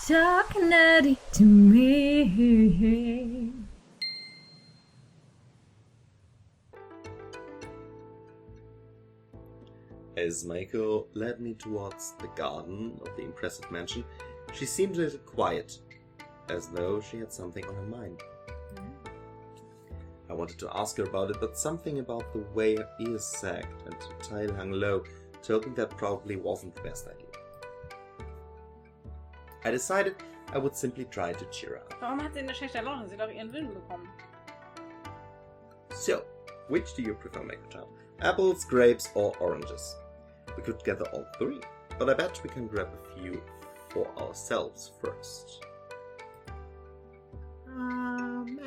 Talk nerdy to me. As Maeko led me towards the garden of the impressive mansion, she seemed a little quiet, as though she had something on her mind. I wanted to ask her about it, but something about the way her ears sagged and her tail hung low told me that probably wasn't the best idea. I decided I would simply try to cheer her up. Warum hat sie eine schlechte Laune? Sie hat doch ihren Willen bekommen. So, which do you prefer, Maeko-chan? Apples, grapes, or oranges? We could gather all three, but I bet we can grab a few for ourselves first.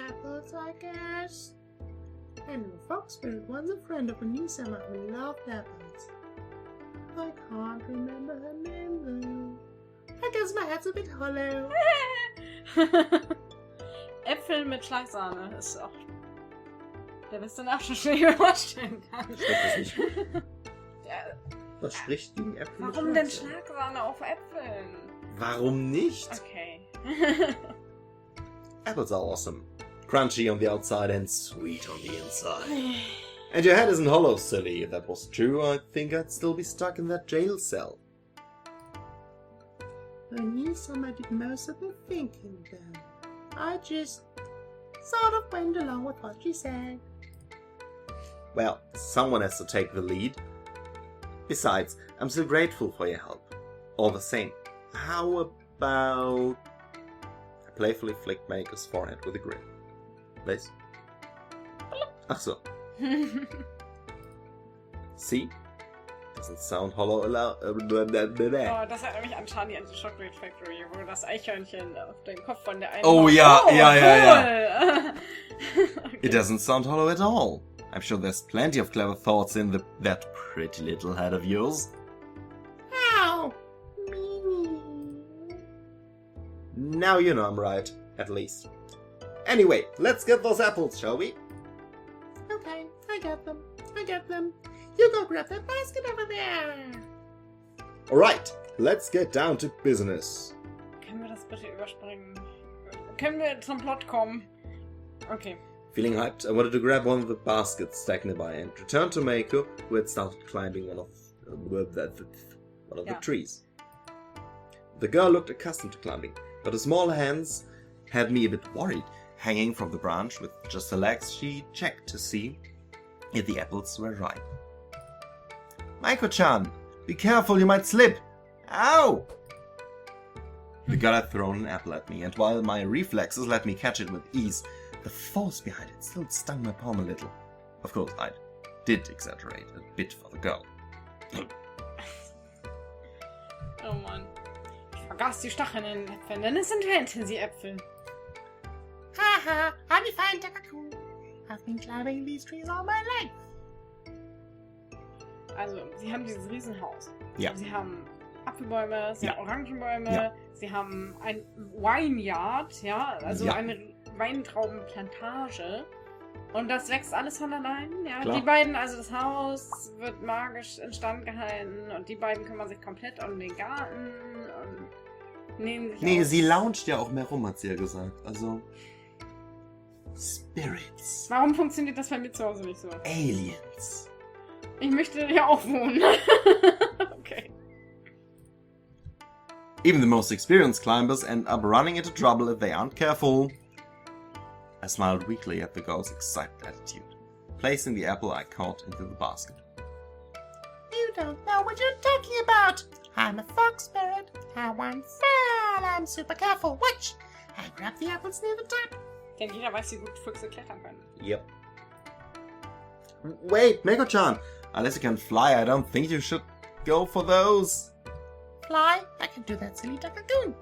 Apples, I guess. I know Fox Spirit was a friend of Anisama who loved apples. I can't remember her name though. I guess my head's a bit hollow. Äpfel mit Schlagsahne ist auch der beste Nachtisch, den ich mir vorstellen kann. Schmeckt das nicht gut? Ja, Was spricht gegen Äpfel? warum mit denn Schlagsahne? Schlagsahne auf Äpfeln? Warum nicht? Okay. Apples are awesome. Crunchy on the outside and sweet on the inside. And your head isn't hollow, silly. If that was true, I think I'd still be stuck in that jail cell. Anisama did most of the thinking though. I just sort of went along with what she said. Well, someone has to take the lead. Besides, I'm still grateful for your help. All the same, how about... I playfully flicked Maiko's forehead with a grin. This? Ach so. See? Doesn't sound hollow aloud. Oh, das erinnert mich an Charlie and the Chocolate Factory, wo das Eichhörnchen auf den Kopf von der einen... Oh, ja, oh, ja. Okay. It doesn't sound hollow at all. I'm sure there's plenty of clever thoughts in that pretty little head of yours. Ow! Me. Now you know I'm right, at least. Anyway, let's get those apples, shall we? Okay, I got them. You go grab that basket over there. Alright, let's get down to business. Können wir das bitte überspringen? Können wir zum Plot kommen? Okay. Feeling hyped, I wanted to grab one of the baskets stacked nearby and return to Maeko, who had started climbing one of the trees. The girl looked accustomed to climbing, but her small hands had me a bit worried. Hanging from the branch with just her legs, she checked to see if the apples were ripe. Maeko-chan, be careful, you might slip! Ow! The girl had thrown an apple at me, and while my reflexes let me catch it with ease, the force behind it still stung my palm a little. Of course, I did exaggerate a bit for the girl. Oh Mann. Ich vergaß die Stacheln in den Äpfeln, denn es sind Fantasy-Äpfel. Haha, I'll be fine, Takaku. I've been climbing these trees all my life. Also, sie haben dieses Riesenhaus. Ja. Sie haben Apfelbäume, sie Ja. haben Orangenbäume, Ja. sie haben ein Wineyard, ja, also Ja. eine Weintraubenplantage. Und das wächst alles von allein, ja. Klar. Die beiden, also das Haus wird magisch instand gehalten und die beiden kümmern sich komplett um den Garten und nehmen sich Nee, aus. sie launcht ja auch mehr rum, hat sie ja gesagt. Also... Spirits. Warum funktioniert das bei mir zu Hause nicht so? Aliens. Ich möchte hier auch wohnen. Okay. Even the most experienced climbers end up running into trouble if they aren't careful. I smiled weakly at the girl's excited attitude, placing the apple I caught into the basket. You don't know what you're talking about. I'm a fox spirit. I won't fall. I'm super careful. Watch. I grab the apples near the top. Denn jeder weiß, wie gut Füchse klettern können. Yep. Wait, Maeko-chan! Unless you can fly, I don't think you should go for those. Fly? I can do that, silly Takagoon.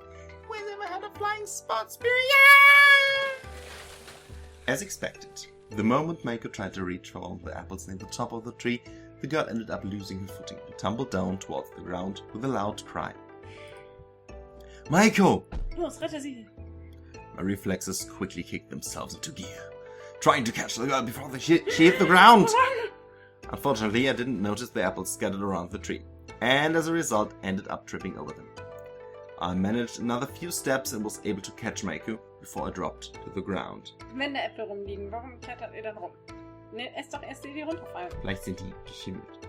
We never had a flying spot spirit. As expected, the moment Maeko tried to reach for one of the apples near the top of the tree, the girl ended up losing her footing and tumbled down towards the ground with a loud cry. Maeko! Los, rette sie! My reflexes quickly kicked themselves into gear, trying to catch the girl before she hit the ground. Unfortunately, I didn't notice the apples scattered around the tree, and as a result ended up tripping over them. I managed another few steps and was able to catch Maeko before I dropped to the ground. Wenn da Äpfel rumliegen, warum klettert ihr dann rum? Ne, esst doch erst die runterfallen. Vielleicht sind die geschimmelt.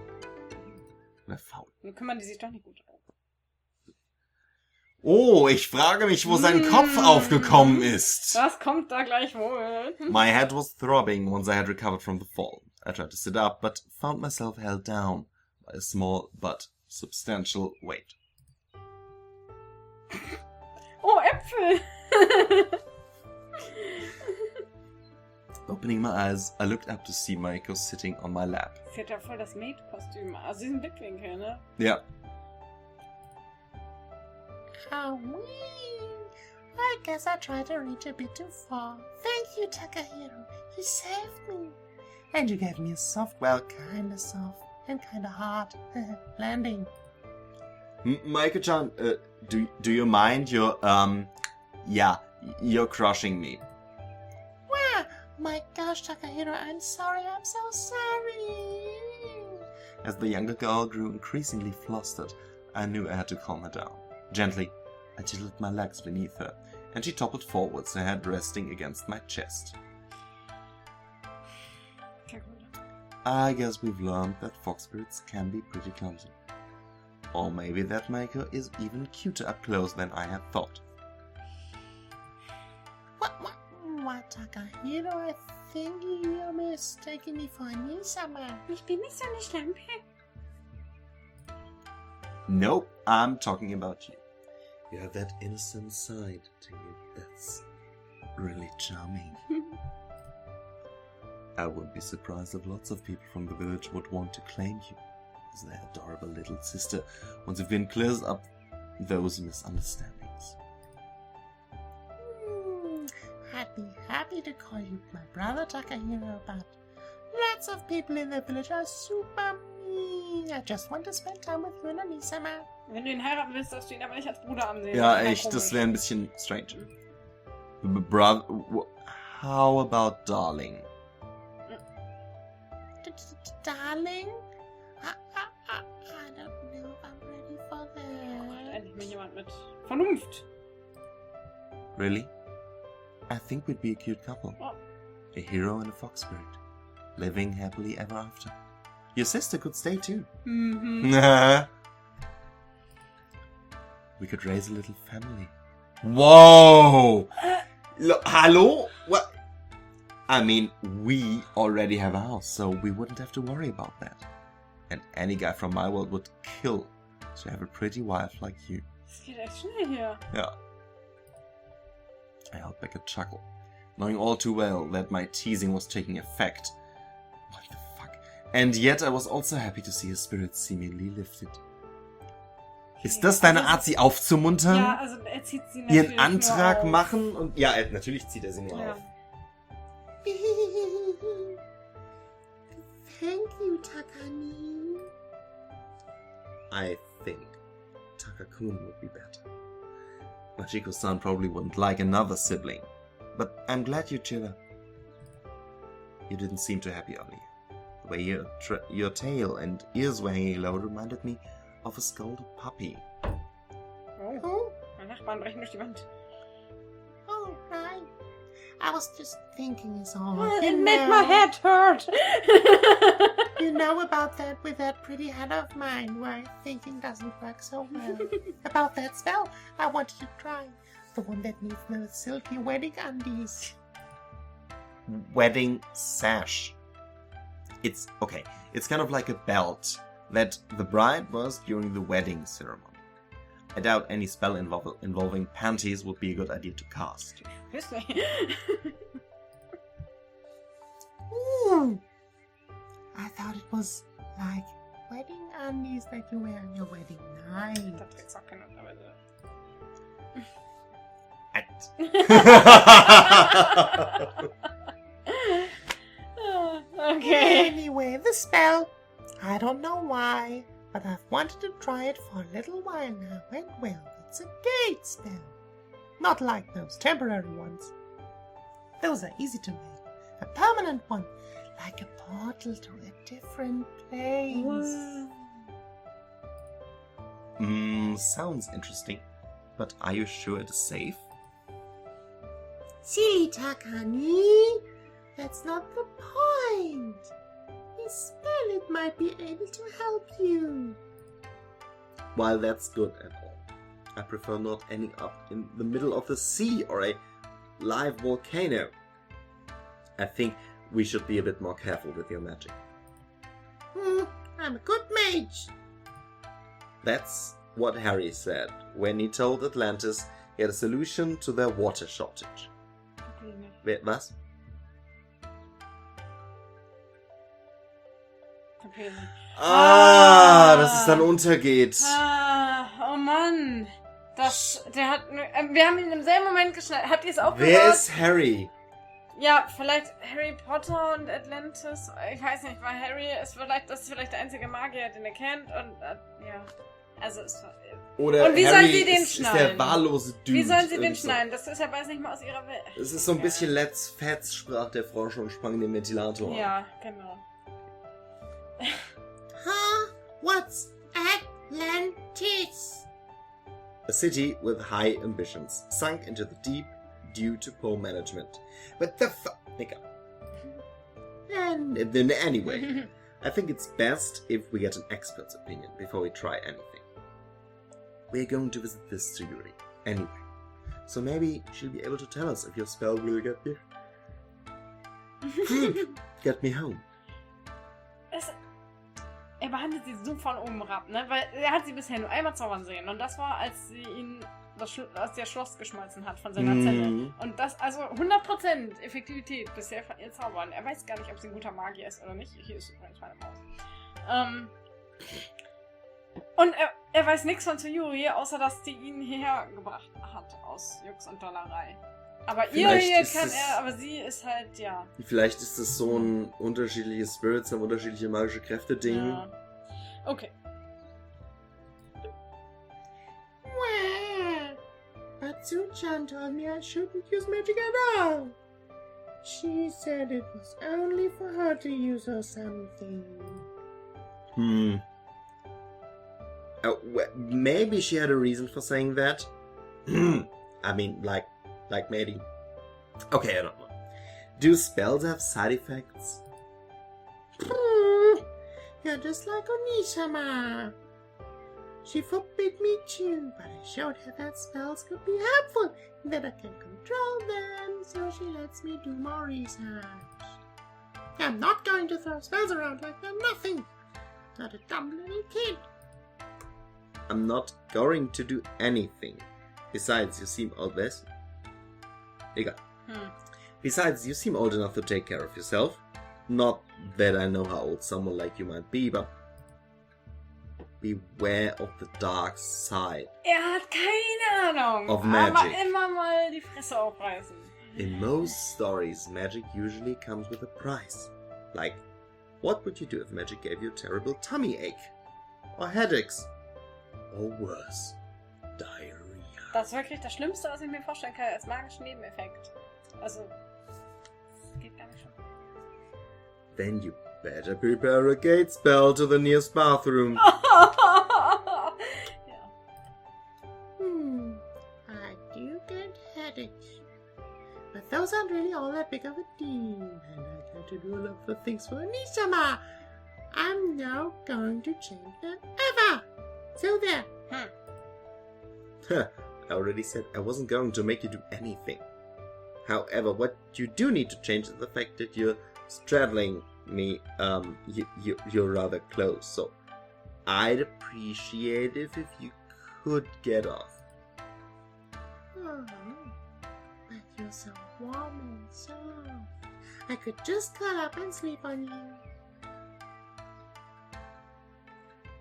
Oder faul. Dann kümmern die sich doch nicht gut darum. Oh, ich frage mich, wo sein Kopf aufgekommen ist. Was kommt da gleich wohl? My head was throbbing once I had recovered from the fall. I tried to sit up, but found myself held down by a small but substantial weight. Oh, Äpfel! Opening my eyes, I looked up to see Maeko sitting on my lap. Sie hat ja voll das Maid-Kostüm. Also diesen Blickwinkel, ne? Yeah. How weird. I guess I tried to reach a bit too far. Thank you, Takahiro. You saved me. And you gave me a soft, well, kinda soft and kinda hard landing. Maeko-chan, do you mind your, you're crushing me. Wow, my gosh, Takahiro, I'm sorry, I'm so sorry. As the younger girl grew increasingly flustered, I knew I had to calm her down. Gently, I tilted my legs beneath her, and she toppled forwards, her head resting against my chest. I guess we've learned that fox spirits can be pretty clumsy. Or maybe that Maeko is even cuter up close than I had thought. What, Takahiro? I think you're mistaking me for a Nisama. Ich bin nicht so eine Schlampe. Nope, I'm talking about you. You have that innocent side to you that's really charming. I wouldn't be surprised if lots of people from the village would want to claim you as their adorable little sister once you've been clears up those misunderstandings. I'd be happy to call you my brother, Takahiro, but lots of people in the village are super mean. I just want to spend time with you and Anisama. Wenn du ihn heiraten willst, darfst du ihn aber nicht als Bruder ansehen. Ja, Das ist echt, komisch. das wäre ein bisschen strange. Brother, how about darling? Darling? I don't know if I'm ready for that. Endlich mal jemand mit Vernunft. Really? I think we'd be a cute couple. Oh. A hero and a fox spirit. Living happily ever after. Your sister could stay too. Mhm. We could raise a little family. Whoa! Hello? What? I mean, we already have a house, so we wouldn't have to worry about that. And any guy from my world would kill to have a pretty wife like you. Das geht echt schnell hier. Yeah. I held back a chuckle, knowing all too well that my teasing was taking effect. What the fuck? And yet I was also happy to see his spirits seemingly lifted. Ist das deine Art, sie aufzumuntern? Ja, also er zieht sie natürlich Ihren Antrag nur auf. machen? Und ja, natürlich zieht er sie nur Ja. auf. Thank you, Takani. I think Takakun would be better. Machiko-san probably wouldn't like another sibling. But I'm glad you cheered up. You didn't seem too happy earlier. The way your tail and ears were hanging low reminded me of a scolded puppy. Oh, meine Nachbarn brechen durch die Wand. Oh, right. I was just thinking is all. It made my head hurt. You know about that with that pretty head of mine where thinking doesn't work so well. About that spell I wanted to try. The one that needs those silky wedding undies. Wedding sash. It's okay. It's kind of like a belt that the bride wears during the wedding ceremony. I doubt any spell involving panties would be a good idea to cast. Grüß dich. Ooh. I thought it was like wedding undies that you wear on your wedding night. Da trägst auch keine Unterwäsche. Okay. Anyway, the spell. I don't know why, but I've wanted to try it for a little while now, and well, it's a gate spell. Not like those temporary ones. Those are easy to make. A permanent one, like a portal to a different place. Sounds interesting. but are you sure it is safe? Silly Takani! That's not the point. His spell might be able to help you. While that's good and all, I prefer not ending up in the middle of the sea or a live volcano. I think we should be a bit more careful with your magic. I'm a good mage. That's what Harry said when he told Atlantis he had a solution to their water shortage. Was? Dass es dann untergeht. Oh Mann. Wir haben ihn im selben Moment geschnallt. Habt ihr es auch gehört? Wer ist Harry? Ja, vielleicht Harry Potter und Atlantis. Ich weiß nicht, weil Harry ist vielleicht der einzige Magier, den er kennt. Und ja, also ist. Oder und wie Harry sollen sie den ist schneiden? der wahllose Dude. Wie sollen sie den so. schneiden? Das ist ja beides nicht mal aus ihrer Welt. Es ist so ein bisschen Let's Fats, sprach der Frosch und sprang in den Ventilator. Ja, genau. Huh? What's Atlantis? A city with high ambitions, sunk into the deep due to poor management. But the And anyway, I think it's best if we get an expert's opinion before we try anything. We're going to visit this to Yuri anyway, so maybe she'll be able to tell us if your spell will get me. Get me home. Er behandelt sie so von oben herab, ne? Weil er hat sie bisher nur einmal zaubern sehen. Und das war, als sie ihn aus der Schloss geschmolzen hat von seiner Zelle. Und das, also 100% Effektivität bisher von ihr zaubern. Er weiß gar nicht, ob sie ein guter Magier ist oder nicht. Hier ist übrigens meine Maus. Und er weiß nichts von Tsuyuri, außer dass sie ihn hierher gebracht hat aus Jux und Dollerei. Aber aber sie ist halt, ja. Vielleicht ist es so ein unterschiedliches Spirits, haben unterschiedliche magische Kräfte-Ding. Ja. Okay. Well, but Su-chan told me I shouldn't use magic at all. She said it was only for her to use or something. Well, maybe she had a reason for saying that. I mean, like maybe. Okay, I don't know. Do spells have side effects? You're just like Onishama. She forbid me too, but I showed her that spells could be helpful, and that I can control them, so she lets me do more research. I'm not going to throw spells around like they're nothing. Not a dumb little kid. I'm not going to do anything. Besides, you seem old this. Egal. Besides, you seem old enough to take care of yourself. Not that I know how old someone like you might be, but beware of the dark side. Er hat keine Ahnung. Of magic. Aber immer mal die Fresse aufreißen. In most stories, magic usually comes with a price. Like, what would you do if magic gave you a terrible tummy ache? Or headaches? Or worse, diarrhea. Das ist wirklich das Schlimmste, was ich mir vorstellen kann, als magischen Nebeneffekt. Also, das geht gar nicht schon. Then you better prepare a gate spell to the nearest bathroom. Ja. I do get headaches. But those aren't really all that big of a deal. And I got to do a lot of things for Onishama. I'm now going to change that ever. So there. I already said I wasn't going to make you do anything. However, what you do need to change is the fact that you're straddling me. You're rather close, so I'd appreciate it if you could get off. Oh, but you're so warm and soft. I could just curl up and sleep on you.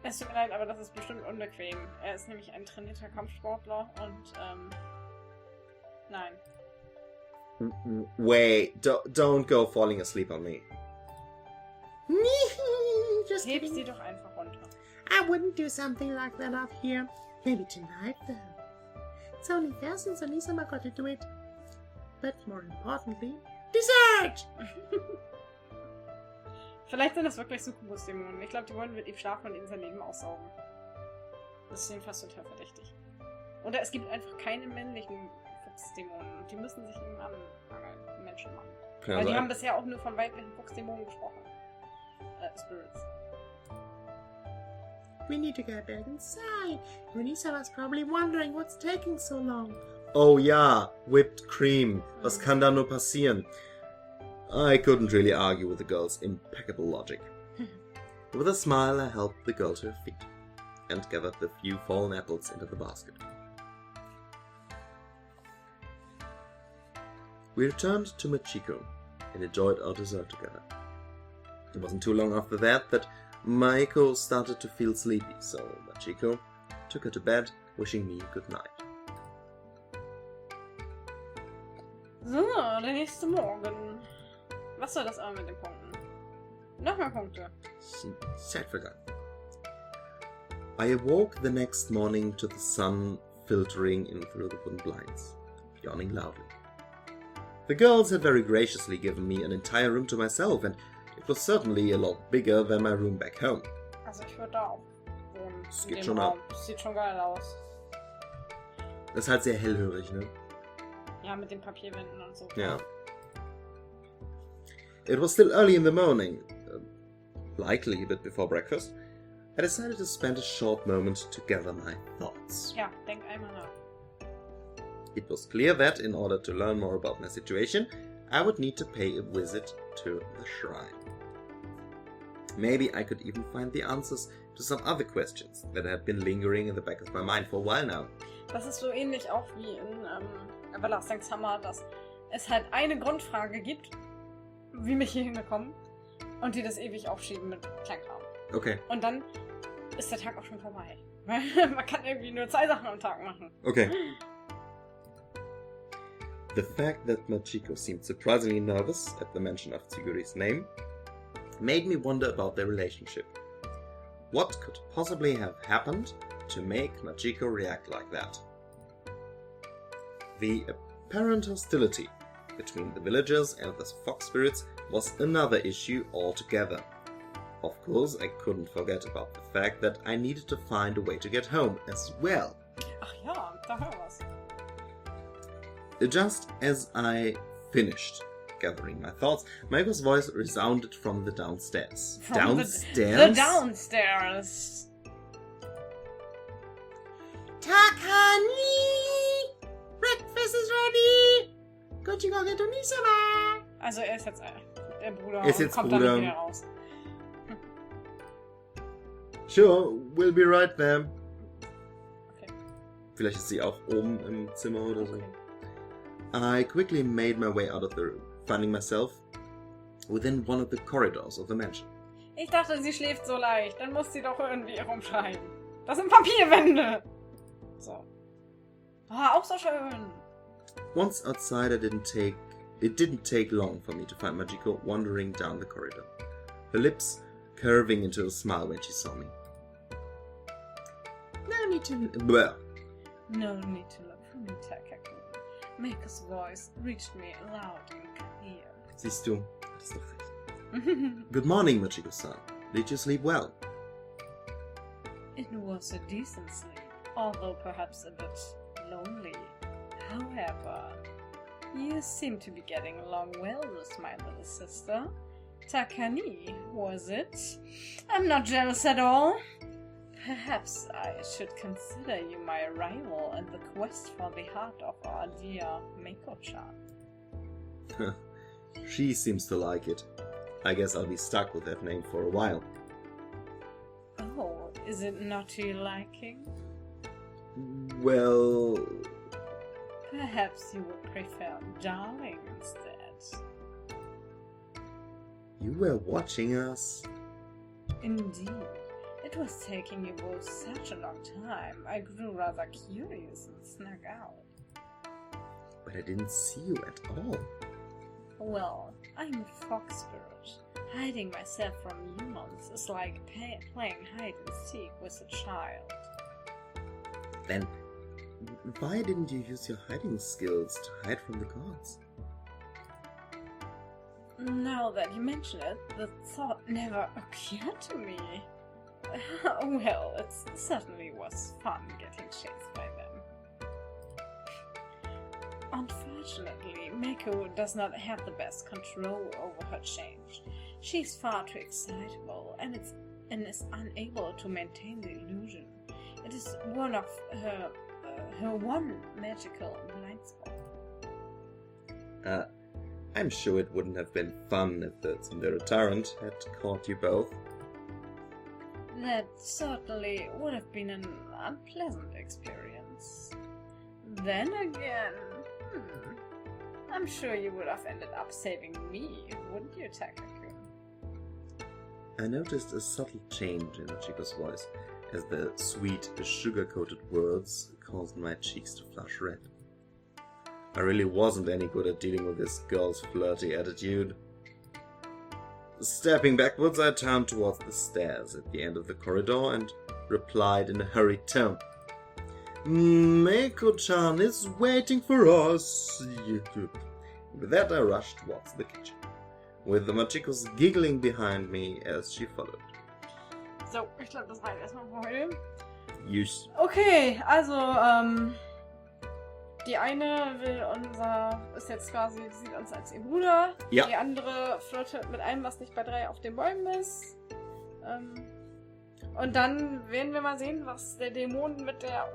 Es tut mir leid, aber das ist bestimmt unbequem. Er ist nämlich ein trainierter Kampfsportler und, nein. Wait, don't go falling asleep on me. Just Heb kidding. sie doch einfach runter. I wouldn't do something like that out here. Maybe tonight, though. It's only fair since Onisama got to do it. But more importantly, dessert! Vielleicht sind das wirklich Succubus-Dämonen. Ich glaube, die wollen mit ihm schlafen und ihn sein Leben aussaugen. Das ist jedenfalls total verdächtig. Oder es gibt einfach keine männlichen Fuchsdämonen. Und die müssen sich ihm anfangen, die Menschen machen. Kann Weil die sein. haben bisher auch nur von weiblichen Fuchsdämonen gesprochen. Spirits. We need to get back inside. Yunisama's probably wondering what's taking so long. Oh ja, whipped cream. Was kann da nur passieren? I couldn't really argue with the girl's impeccable logic. With a smile, I helped the girl to her feet and gathered the few fallen apples into the basket. We returned to Machiko and enjoyed our dessert together. It wasn't too long after that Maeko started to feel sleepy, so Machiko took her to bed, wishing me good night. So, der nächste Morgen. Was soll das aber mit den Punkten? Noch mehr Punkte. Zeit vergangen. I awoke the next morning to the sun filtering in through the wooden blinds, yawning loudly. The girls had very graciously given me an entire room to myself, and it was certainly a lot bigger than my room back home. Also ich würde da auch wohnen. Das in geht dem schon Raum. ab. Das sieht schon geil aus. Das ist halt sehr hellhörig, ne? Ja, mit den Papierwänden und so. Yeah. It was still early in the morning, likely a bit before breakfast. I decided to spend a short moment to gather my thoughts. Ja, denk einmal nach. It was clear that, in order to learn more about my situation, I would need to pay a visit to the shrine. Maybe I could even find the answers to some other questions that had been lingering in the back of my mind for a while now. Das ist so ähnlich auch wie in Everlasting Summer, dass es halt eine Grundfrage gibt, wie mich hier hingekommen, und die das ewig aufschieben mit Kleinkram. Okay. Und dann ist der Tag auch schon vorbei. Man kann irgendwie nur 2 Sachen am Tag machen. Okay. The fact that Machiko seemed surprisingly nervous at the mention of Tsuguri's name made me wonder about their relationship. What could possibly have happened to make Machiko react like that? The apparent hostility between the villagers and the fox spirits was another issue altogether. Of course, I couldn't forget about the fact that I needed to find a way to get home as well. Ach ja, da hören wir's. Just as I finished gathering my thoughts, Maiko's voice resounded from the downstairs. From Downstairs? The downstairs. Takani! Breakfast is ready! Go to go get Onisama! Also er ist jetzt der Bruder Ist und jetzt kommt Bruder. dann nicht wieder raus. Sure, we'll be right there. Okay. Vielleicht ist sie auch oben im Zimmer oder so. Okay. I quickly made my way out of the room, finding myself within one of the corridors of the mansion. Ich dachte, sie schläft so leicht. Dann muss sie doch irgendwie rumschreiben. Das sind Papierwände. So. Ah, auch so schön. Once outside, it didn't take long for me to find Majiko wandering down the corridor, her lips curving into a smile when she saw me. No need to... Well, No need to look for me, Takaki. Maker's voice reached me loud and clear. siehst du, das ist doch recht. Good morning, Machiko-san. Did you sleep well? It was a decent sleep, although perhaps a bit lonely. However, you seem to be getting along well with my little sister. Takani, was it? I'm not jealous at all. Perhaps I should consider you my rival in the quest for the heart of our dear Maeko-chan. She seems to like it. I guess I'll be stuck with that name for a while. Oh, is it not to your liking? Well... Perhaps you would prefer Darling instead. You were watching us? Indeed. It was taking you both such a long time. I grew rather curious and snuck out. But I didn't see you at all. Well, I'm a fox spirit. Hiding myself from humans is like playing hide and seek with a child. Then, why didn't you use your hiding skills to hide from the gods? Now that you mention it, the thought never occurred to me. Well, it certainly was fun getting chased by them. Unfortunately, Maeko does not have the best control over her change. She's far too excitable and is unable to maintain the illusion. It is one of her one magical blind spot. I'm sure it wouldn't have been fun if the tsundere tyrant had caught you both. That certainly would have been an unpleasant experience. Then again, I'm sure you would have ended up saving me, wouldn't you, Taka-kun? I noticed a subtle change in Machiko's voice as the sweet, sugar-coated words caused my cheeks to flush red. I really wasn't any good at dealing with this girl's flirty attitude. Stepping backwards, I turned towards the stairs at the end of the corridor and replied in a hurried tone. Maeko-chan is waiting for us. With that, I rushed towards the kitchen, with the Machikos giggling behind me as she followed. So, ich glaube, das war erstmal für heute. Yes. Okay, also, die eine ist jetzt quasi, sieht uns als ihr Bruder. Ja. Die andere flirtet mit allem, was nicht bei 3 auf den Bäumen ist. Und dann werden wir mal sehen, was der Dämon mit der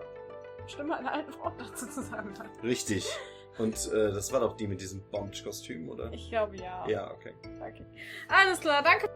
Stimme einer alten Frau dazu zu sagen hat. Richtig. Und das war doch die mit diesem Bondage-Kostüm, oder? Ich glaube, ja. Ja, okay. Okay. Alles klar, danke.